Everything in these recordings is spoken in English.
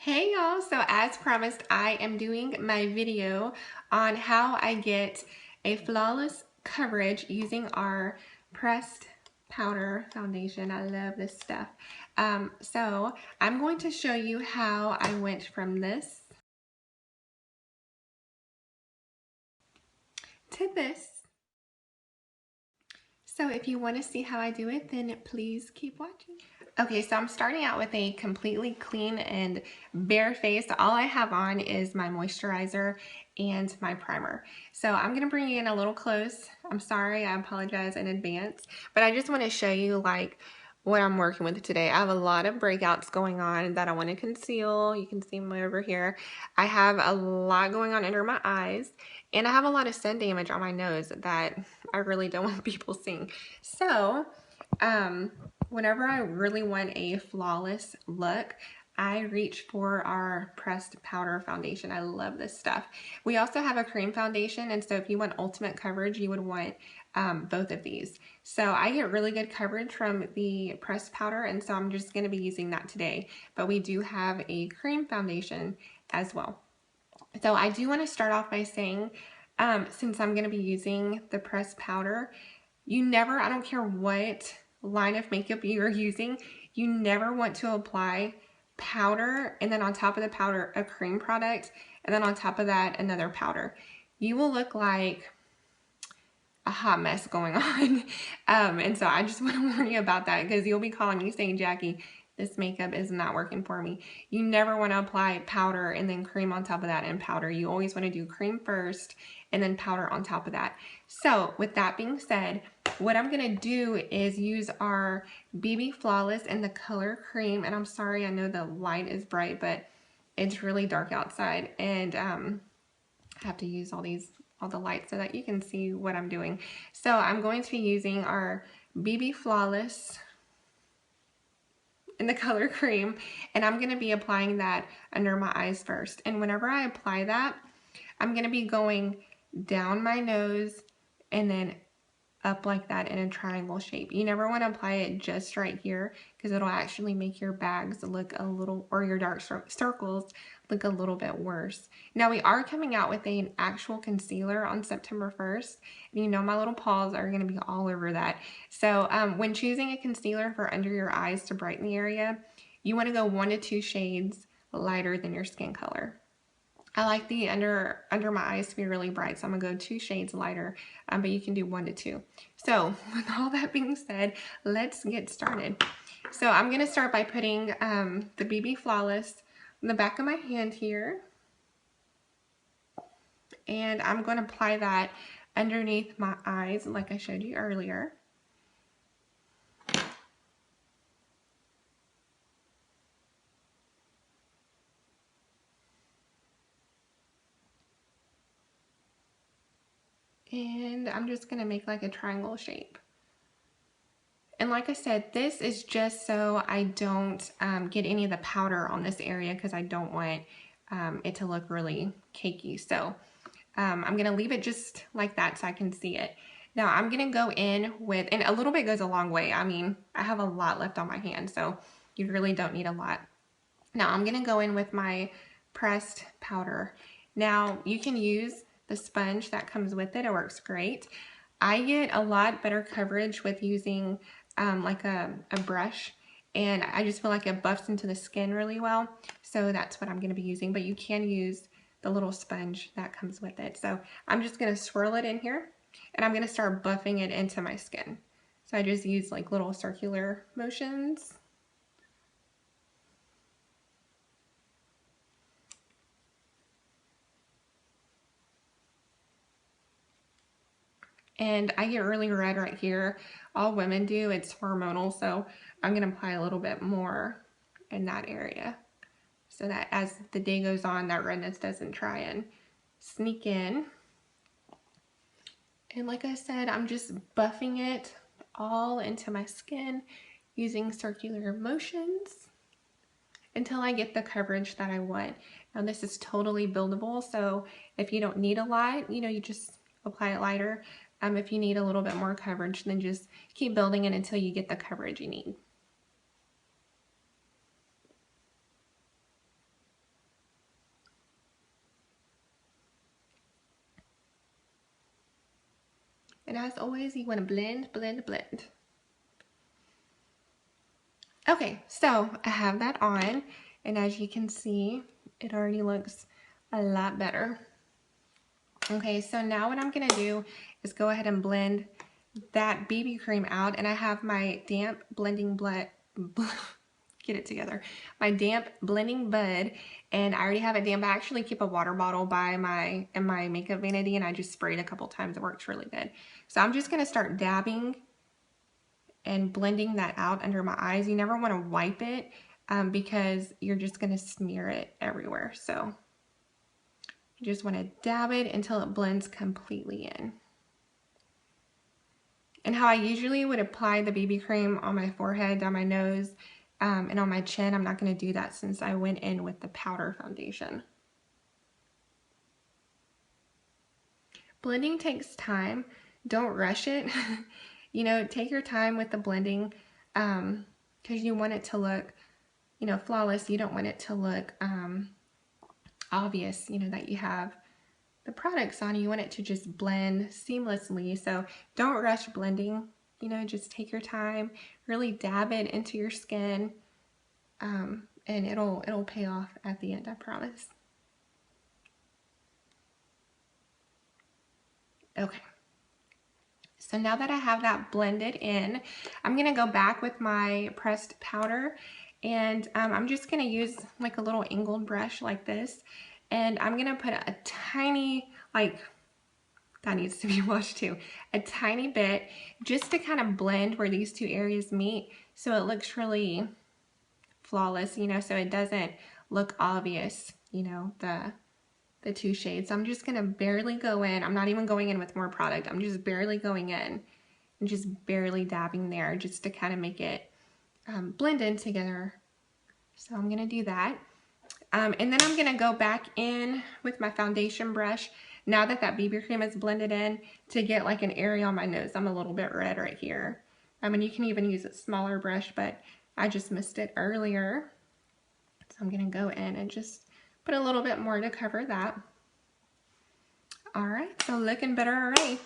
Hey y'all, so as promised, I am doing my video on how I get a flawless coverage using our pressed powder foundation. I love this stuff. So I'm going to show you how I went from this to this. So if you want to see how I do it, then please keep watching. Okay, so I'm starting out with a completely clean and bare face. All I have on is my moisturizer and my primer. So I'm going to bring you in a little close. I'm sorry, I apologize in advance, but I just want to show you like what I'm working with today. I have a lot of breakouts going on that I want to conceal. You can see them over here. I have a lot going on under my eyes, and I have a lot of sun damage on my nose that I really don't want people seeing. So, whenever I really want a flawless look, I reach for our pressed powder foundation. I love this stuff. We also have a cream foundation, and so if you want ultimate coverage, you would want both of these. So I get really good coverage from the pressed powder, and so I'm just going to be using that today. But we do have a cream foundation as well. So I do want to start off by saying, since I'm going to be using the pressed powder, you never, I don't care what line of makeup you're using, you never want to apply powder and then on top of the powder a cream product and then on top of that another powder. You will look like a hot mess going on. And so I just want to warn you about that because you'll be calling me saying, Jackie, this makeup is not working for me. You never want to apply powder and then cream on top of that and powder. You always want to do cream first and then powder on top of that. So with that being said, what I'm going to do is use our BB Flawless in the color cream. And I'm sorry, I know the light is bright, but it's really dark outside. And I have to use all the lights so that you can see what I'm doing. So I'm going to be using our BB Flawless in the color cream, and I'm going to be applying that under my eyes first. And whenever I apply that, I'm going to be going down my nose and then up like that in a triangle shape. You never want to apply it just right here because it'll actually make your bags look a little, or your dark circles look a little bit worse. Now we are coming out with an actual concealer on September 1st, and you know my little paws are going to be all over that. So when choosing a concealer for under your eyes to brighten the area, you want to go 1 to 2 shades lighter than your skin color. I like the under my eyes to be really bright, so I'm gonna go 2 shades lighter, but you can do 1 to 2. So with all that being said, let's get started. So I'm gonna start by putting the BB Flawless in the back of my hand here, and I'm gonna apply that underneath my eyes like I showed you earlier. And I'm just gonna make like a triangle shape. And like I said, this is just so I don't get any of the powder on this area because I don't want it to look really cakey. So I'm gonna leave it just like that so I can see it. Now I'm gonna go in with, and a little bit goes a long way. I mean, I have a lot left on my hand, so you really don't need a lot. Now I'm gonna go in with my pressed powder. Now you can use the sponge that comes with it. It works great. I get a lot better coverage with using like a brush, and I just feel like it buffs into the skin really well. So that's what I'm going to be using, but you can use the little sponge that comes with it. So I'm just going to swirl it in here, and I'm going to start buffing it into my skin. So I just use like little circular motions. And I get really red right here. All women do. It's hormonal, so I'm going to apply a little bit more in that area so that as the day goes on, that redness doesn't try and sneak in. And like I said, I'm just buffing it all into my skin using circular motions until I get the coverage that I want. Now this is totally buildable, so if you don't need a lot, you know, you just apply it lighter. If you need a little bit more coverage, then just keep building it until you get the coverage you need. And as always, you want to blend, blend, blend. Okay, so I have that on, and as you can see, it already looks a lot better. Okay, so now what I'm gonna do is go ahead and blend that BB cream out, and I have my damp blending get it together. My damp blending bud, and I already have it damp. I actually keep a water bottle by in my makeup vanity, and I just sprayed a couple times. It works really good. So I'm just gonna start dabbing and blending that out under my eyes. You never want to wipe it because you're just gonna smear it everywhere. So you just want to dab it until it blends completely in. And how I usually would apply the BB cream on my forehead, down my nose, and on my chin, I'm not going to do that since I went in with the powder foundation. Blending takes time. Don't rush it. You know, take your time with the blending because you want it to look, you know, flawless. You don't want it to look obvious, you know, that you have the products on. You want it to just blend seamlessly. So don't rush blending, you know, just take your time, really dab it into your skin, and it'll pay off at the end, I promise. Okay. So now that I have that blended in, I'm gonna go back with my pressed powder, and I'm just gonna use like a little angled brush like this, and I'm gonna put a tiny, like, that needs to be washed too, a tiny bit, just to kind of blend where these two areas meet, so it looks really flawless, you know, so it doesn't look obvious, you know, the two shades. So I'm just gonna barely go in. I'm not even going in with more product. I'm just barely going in and just barely dabbing there just to kind of make it blend in together. So I'm gonna do that. And then I'm gonna go back in with my foundation brush now that that BB cream is blended in to get like an area on my nose. I'm a little bit red right here. I mean, you can even use a smaller brush, but I just missed it earlier. So I'm gonna go in and just put a little bit more to cover that. All right, so looking better already.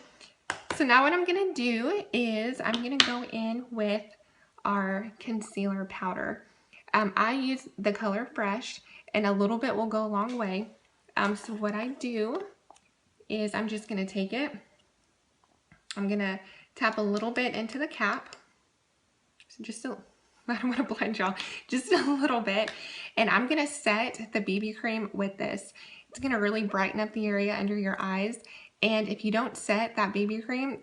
So now what I'm gonna do is I'm gonna go in with our concealer powder. I use the color Fresh, and a little bit will go a long way. So what I do is I'm just gonna take it, I'm gonna tap a little bit into the cap, so just a, I don't want to blind y'all, just a little bit, and I'm gonna set the BB cream with this. It's gonna really brighten up the area under your eyes, and if you don't set that BB cream,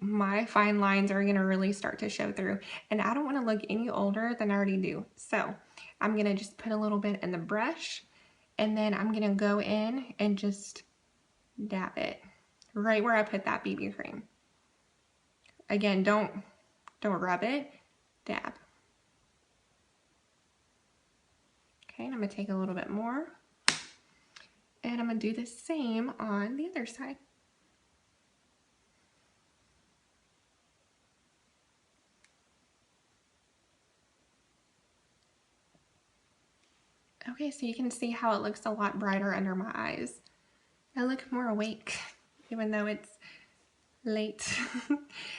my fine lines are gonna really start to show through, and I don't want to look any older than I already do. So I'm gonna just put a little bit in the brush, and then I'm gonna go in and just dab it right where I put that BB cream. Again, don't rub it, dab. Okay, and I'm gonna take a little bit more, and I'm gonna do the same on the other side. Okay, so you can see how it looks a lot brighter under my eyes. I look more awake, even though it's late.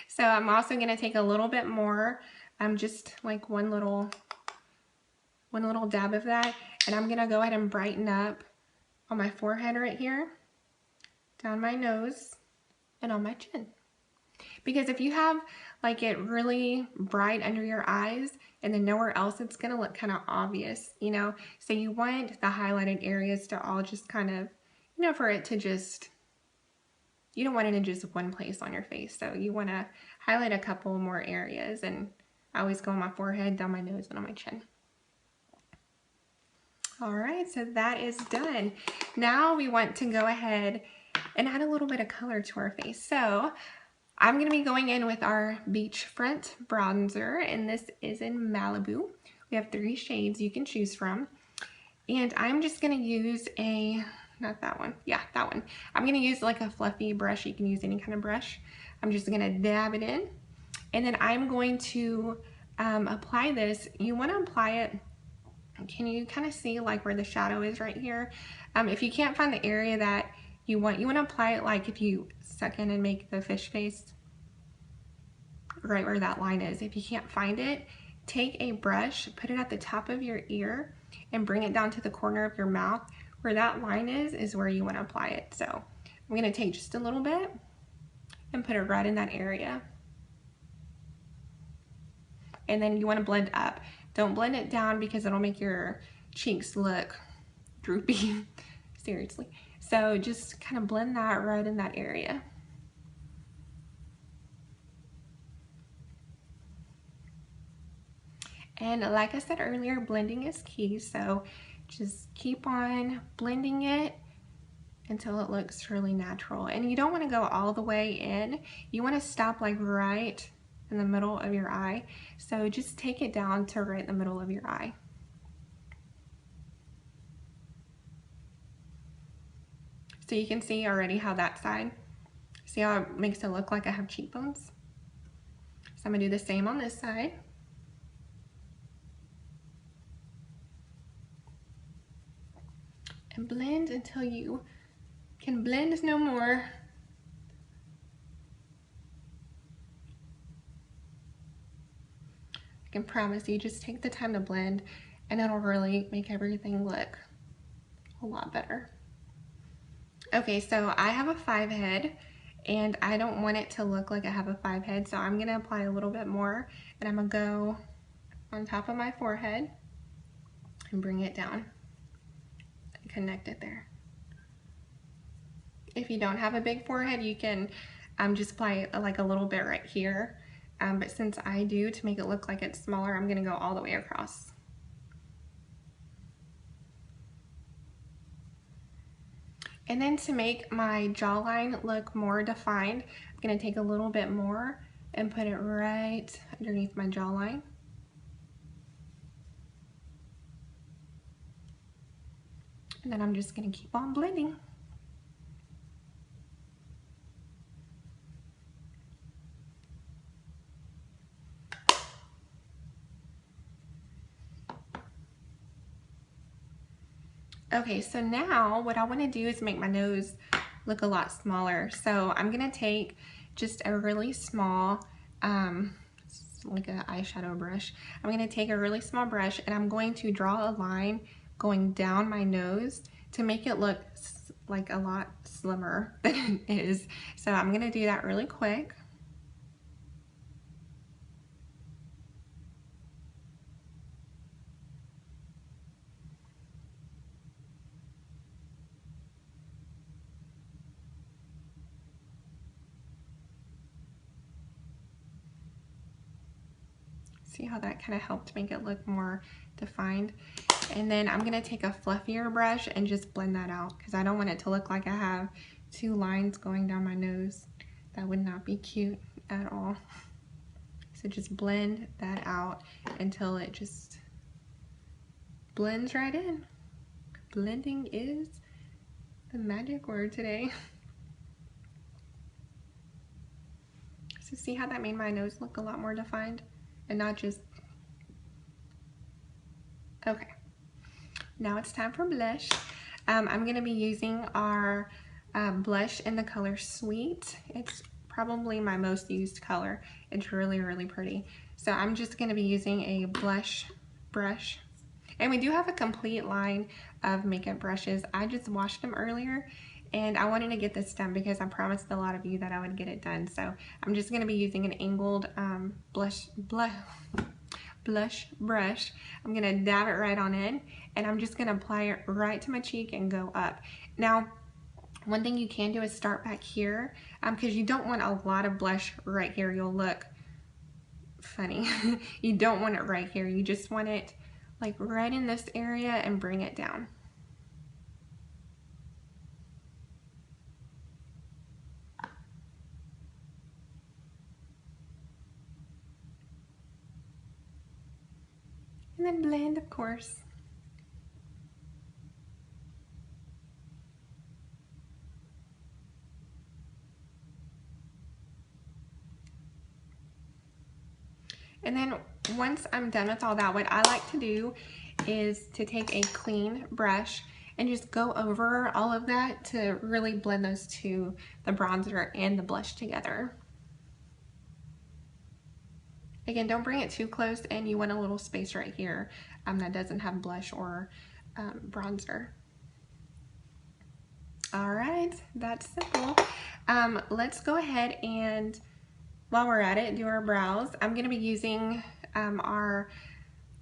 So I'm also gonna take a little bit more, just like one little dab of that, and I'm gonna go ahead and brighten up on my forehead right here, down my nose, and on my chin. Because if you have like it really bright under your eyes and then nowhere else, it's gonna look kind of obvious, you know? So you want the highlighted areas to all just kind of, you know, for it to just, you don't want it in just one place on your face. So you wanna highlight a couple more areas, and I always go on my forehead, down my nose, and on my chin. All right, so that is done. Now we want to go ahead and add a little bit of color to our face. So I'm gonna be going in with our Beachfront bronzer, and this is in Malibu. We have 3 shades you can choose from. And I'm just gonna use not that one, yeah, that one. I'm gonna use like a fluffy brush. You can use any kind of brush. I'm just gonna dab it in. And then I'm going to apply this. You wanna apply it, can you kind of see like where the shadow is right here? If you can't find the area that you want to apply it like if you suck in and make the fish face, right where that line is. If you can't find it, take a brush, put it at the top of your ear, and bring it down to the corner of your mouth. Where that line is where you want to apply it. So I'm going to take just a little bit and put it right in that area. And then you want to blend up. Don't blend it down because it'll make your cheeks look droopy. Seriously. So just kind of blend that right in that area. And like I said earlier, blending is key. So just keep on blending it until it looks really natural. And you don't want to go all the way in. You want to stop like right in the middle of your eye. So just take it down to right in the middle of your eye. So you can see already how that side, see how it makes it look like I have cheekbones? So I'm gonna do the same on this side. And blend until you can blend no more. I can promise you, just take the time to blend and it'll really make everything look a lot better. Okay, so I have a 5 head and I don't want it to look like I have a 5 head, so I'm gonna apply a little bit more and I'm gonna go on top of my forehead and bring it down and connect it there. If you don't have a big forehead, you can just apply like a little bit right here. But since I do, to make it look like it's smaller, I'm gonna go all the way across. And then to make my jawline look more defined, I'm gonna take a little bit more and put it right underneath my jawline. And then I'm just gonna keep on blending. Okay, so now what I want to do is make my nose look a lot smaller. So I'm going to take just a really small, like an eyeshadow brush. I'm going to take a really small brush and I'm going to draw a line going down my nose to make it look like a lot slimmer than it is. So I'm going to do that really quick. See how that kind of helped make it look more defined? And then I'm gonna take a fluffier brush and just blend that out because I don't want it to look like I have 2 lines going down my nose. That would not be cute at all. So just blend that out until it just blends right in. Blending is the magic word today. So see how that made my nose look a lot more defined? And not just, okay. Now it's time for blush. I'm gonna be using our blush in the color Sweet. It's probably my most used color. It's really, really pretty. So I'm just gonna be using a blush brush. And we do have a complete line of makeup brushes. I just washed them earlier and I wanted to get this done because I promised a lot of you that I would get it done. So I'm just gonna be using an angled blush brush. I'm gonna dab it right on in and I'm just gonna apply it right to my cheek and go up. Now, one thing you can do is start back here because you don't want a lot of blush right here. You'll look funny. You don't want it right here. You just want it like right in this area and bring it down. And then blend, of course. And then once I'm done with all that, what I like to do is to take a clean brush and just go over all of that to really blend those two, the bronzer and the blush together. Again, don't bring it too close, and you want a little space right here that doesn't have blush or bronzer. All right, that's simple. Let's go ahead and, while we're at it, do our brows. I'm gonna be using our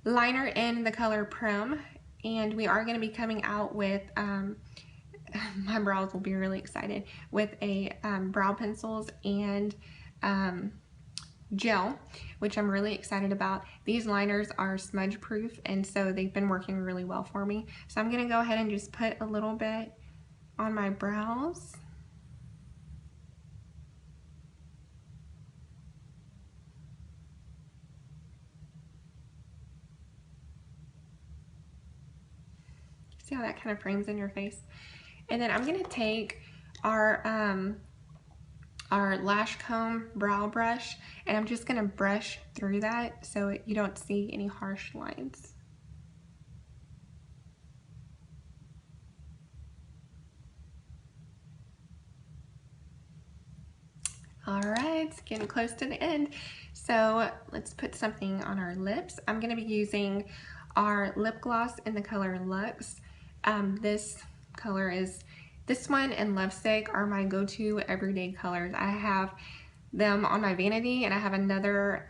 liner in the color Prim, and we are gonna be coming out with, my brows will be really excited, with a brow pencils and gel, which I'm really excited about. These liners are smudge proof, and so they've been working really well for me. So I'm gonna go ahead and just put a little bit on my brows. See how that kind of frames in your face? And then I'm gonna take our lash comb brow brush, and I'm just gonna brush through that so you don't see any harsh lines. All right, it's getting close to the end. So let's put something on our lips. I'm gonna be using our lip gloss in the color Luxe. This color is, this one and Lovesick are my go-to everyday colors. I have them on my vanity, and I have another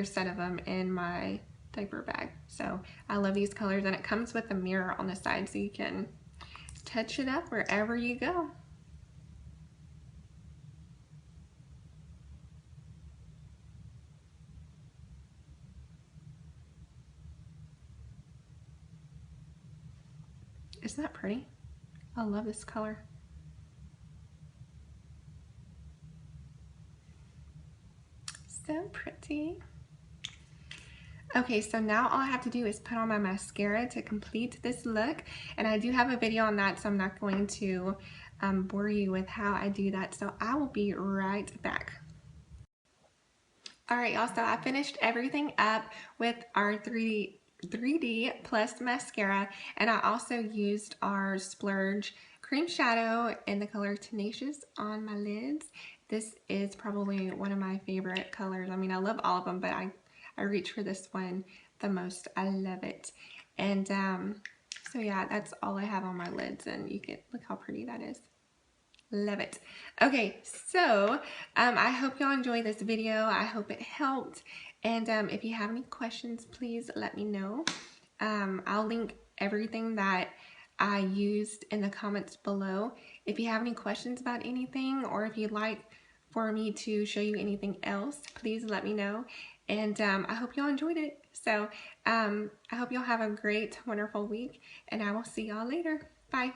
set of them in my diaper bag. So I love these colors, and it comes with a mirror on the side so you can touch it up wherever you go. Isn't that pretty? I love this color. So pretty. Okay, so now all I have to do is put on my mascara to complete this look, and I do have a video on that, so I'm not going to bore you with how I do that, so I will be right back. All right, y'all, so I finished everything up with our 3D Plus mascara, and I also used our Splurge cream shadow in the color Tenacious on my lids. This is probably one of my favorite colors. I mean, I love all of them, but I reach for this one the most. I love it. And so yeah, that's all I have on my lids, and you can look how pretty that is. Love it. Okay, so I hope y'all enjoyed this video. I hope it helped. And if you have any questions, please let me know. I'll link everything that I used in the comments below. If you have any questions about anything, or if you'd like for me to show you anything else, please let me know. And I hope y'all enjoyed it. So I hope y'all have a great, wonderful week, and I will see y'all later. Bye.